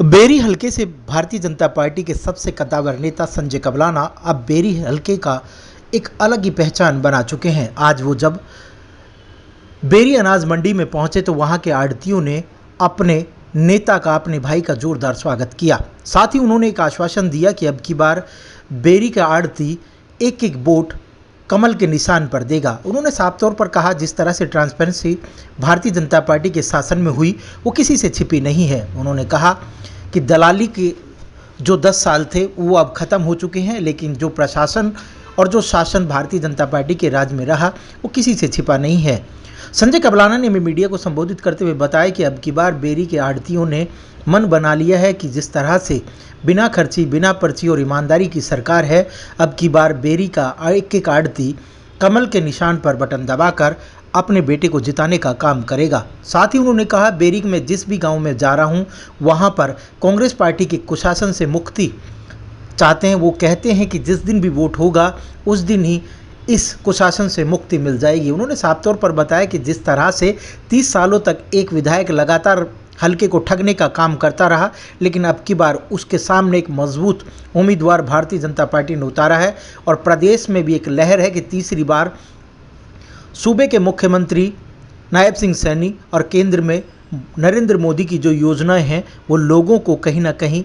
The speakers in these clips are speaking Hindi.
बेरी हलके से भारतीय जनता पार्टी के सबसे कद्दावर नेता संजय कबलाना अब बेरी हलके का एक अलग ही पहचान बना चुके हैं। आज वो जब बेरी अनाज मंडी में पहुंचे तो वहां के आढ़तियों ने अपने नेता का, अपने भाई का जोरदार स्वागत किया। साथ ही उन्होंने एक आश्वासन दिया कि अब की बार बेरी का आढ़ती एक एक वोट कमल के निशान पर देगा। उन्होंने साफ तौर पर कहा, जिस तरह से ट्रांसपेरेंसी भारतीय जनता पार्टी के शासन में हुई वो किसी से छिपी नहीं है। उन्होंने कहा कि दलाली के जो 10 साल थे वो अब ख़त्म हो चुके हैं, लेकिन जो प्रशासन और जो शासन भारतीय जनता पार्टी के राज में रहा वो किसी से छिपा नहीं है। संजय कबलाना ने मीडिया को संबोधित करते हुए बताया कि अब की बार बेरी के आढ़तियों ने मन बना लिया है कि जिस तरह से बिना खर्ची, बिना पर्ची और ईमानदारी की सरकार है, अब की बार बेरी का एक एक आढ़ती कमल के निशान पर बटन दबाकर अपने बेटे को जिताने का काम करेगा। साथ ही उन्होंने कहा, बेरी में जिस भी गांव में जा रहा हूं वहां पर कांग्रेस पार्टी के कुशासन से मुक्ति चाहते हैं। वो कहते हैं कि जिस दिन भी वोट होगा उस दिन ही इस कुशासन से मुक्ति मिल जाएगी। उन्होंने साफ तौर पर बताया कि जिस तरह से 30 सालों तक एक विधायक लगातार हल्के को ठगने का काम करता रहा, लेकिन अब की बार उसके सामने एक मजबूत उम्मीदवार भारतीय जनता पार्टी ने उतारा है और प्रदेश में भी एक लहर है कि तीसरी बार सूबे के मुख्यमंत्री नायब सिंह सैनी और केंद्र में नरेंद्र मोदी की जो योजनाएं हैं वो लोगों को कहीं ना कहीं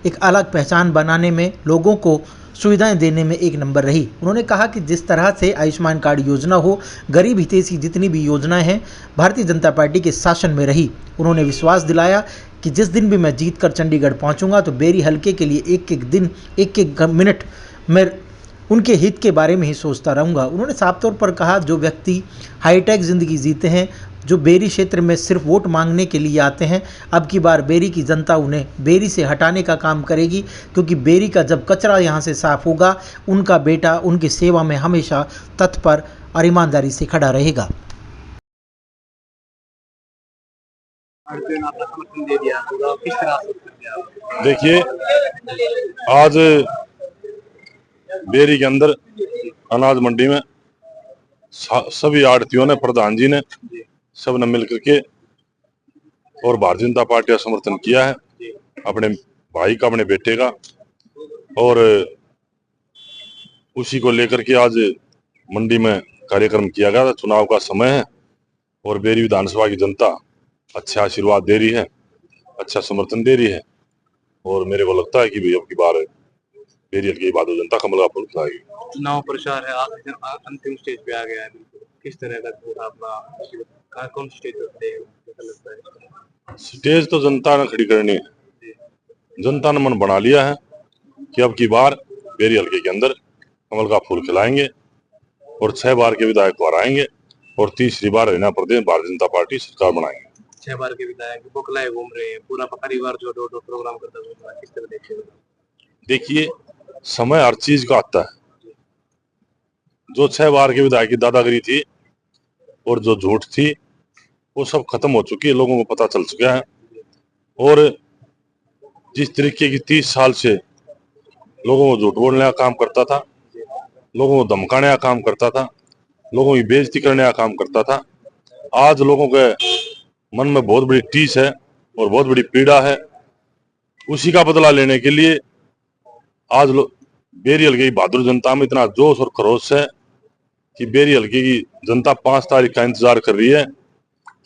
एक अलग पहचान बनाने में, लोगों को सुविधाएं देने में एक नंबर रही। उन्होंने कहा कि जिस तरह से आयुष्मान कार्ड योजना हो, गरीब हितैषी जितनी भी योजनाएं हैं भारतीय जनता पार्टी के शासन में रही। उन्होंने विश्वास दिलाया कि जिस दिन भी मैं जीत कर चंडीगढ़ पहुंचूंगा तो बेरी हल्के के लिए एक एक दिन, एक एक मिनट मैं उनके हित के बारे में ही सोचता रहूँगा। उन्होंने साफ तौर पर कहा, जो व्यक्ति हाईटेक ज़िंदगी जीते हैं, जो बेरी क्षेत्र में सिर्फ वोट मांगने के लिए आते हैं, अब की बार बेरी की जनता उन्हें बेरी से हटाने का काम करेगी, क्योंकि बेरी का जब कचरा यहाँ से साफ होगा, उनका बेटा उनकी सेवा में हमेशा तत्पर और ईमानदारी से खड़ा रहेगा। देखिए, आज बेरी के अंदर अनाज मंडी में सभी आढ़तियों ने, प्रधान जी ने, सब ने मिलकर के और भारतीय जनता पार्टी का समर्थन किया है, अपने भाई का, अपने बेटे का, और उसी को लेकर के आज मंडी में कार्यक्रम किया गया था। चुनाव का समय है और बेरी विधानसभा की जनता अच्छा आशीर्वाद दे रही है, अच्छा समर्थन दे रही है, और मेरे को लगता है कि अब की बार बेरी हल्के की बहादुर जनता कमल का फूल खिलाएगी। चुनाव प्रचार है, अंतिम स्टेज पे आ गया है। किस तरह का अपना कौन स्टेज पे लगता है? स्टेज तो जनता ने खड़ी करनी है। जनता ने मन बना लिया है कि अब की बार बेरी हल्के के अंदर कमल का फूल खिलाएंगे और 6 बार के विधायक को हराएंगे और तीसरी बार हरियाणा प्रदेश भारतीय जनता पार्टी सरकार बनाएंगे। 6 बार के विधायक बौखलाए घूम रहे हैं, पूरा परिवार जो दो प्रोग्राम करता है, किस तरह देखते हैं? देखिए, समय हर चीज का आता है। जो 6 बार के विधायक की दादागिरी थी और जो झूठ थी वो सब खत्म हो चुकी है, लोगों को पता चल चुका है। और जिस तरीके की 30 साल से लोगों को झूठ बोलने का काम करता था, लोगों को धमकाने का काम करता था, लोगों की बेइज्जती करने का काम करता था, आज लोगों के मन में बहुत बड़ी टीस है और बहुत बड़ी पीड़ा है। उसी का बदला लेने के लिए आज बेरी हल्के की बहादुर जनता में इतना जोश और खरोश है कि बेरी हल्के की जनता 5 तारीख का इंतजार कर रही है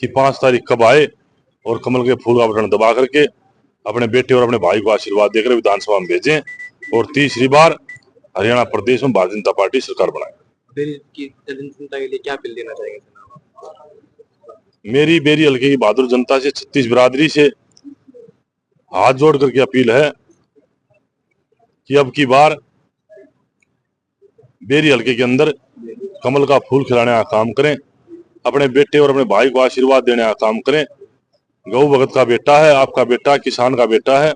कि 5 तारीख कब आए और कमल के फूल का बटन दबा करके अपने बेटे और अपने भाई को आशीर्वाद देकर विधानसभा में भेजें और तीसरी बार हरियाणा प्रदेश में भारतीय जनता पार्टी सरकार बनाए। बेरी की जनता के लिए क्या अपील देना चाहेंगे? मेरी बेरी हल्के की बहादुर जनता से, छत्तीस बिरादरी से हाथ जोड़ करके अपील है कि अब की बार बेरी हल्के के अंदर कमल का फूल खिलाने का काम करें, अपने बेटे और अपने भाई को आशीर्वाद देने का काम करें। गौ भगत का बेटा है, आपका बेटा किसान का बेटा है,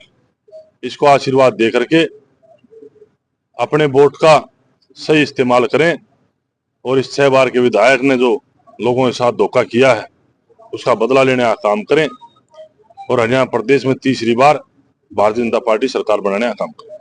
इसको आशीर्वाद दे करके अपने वोट का सही इस्तेमाल करें और इस 6 बार के विधायक ने जो लोगों के साथ धोखा किया है उसका बदला लेने का काम करें और हरियाणा प्रदेश में तीसरी बार भारतीय जनता पार्टी सरकार बनाने का काम करें।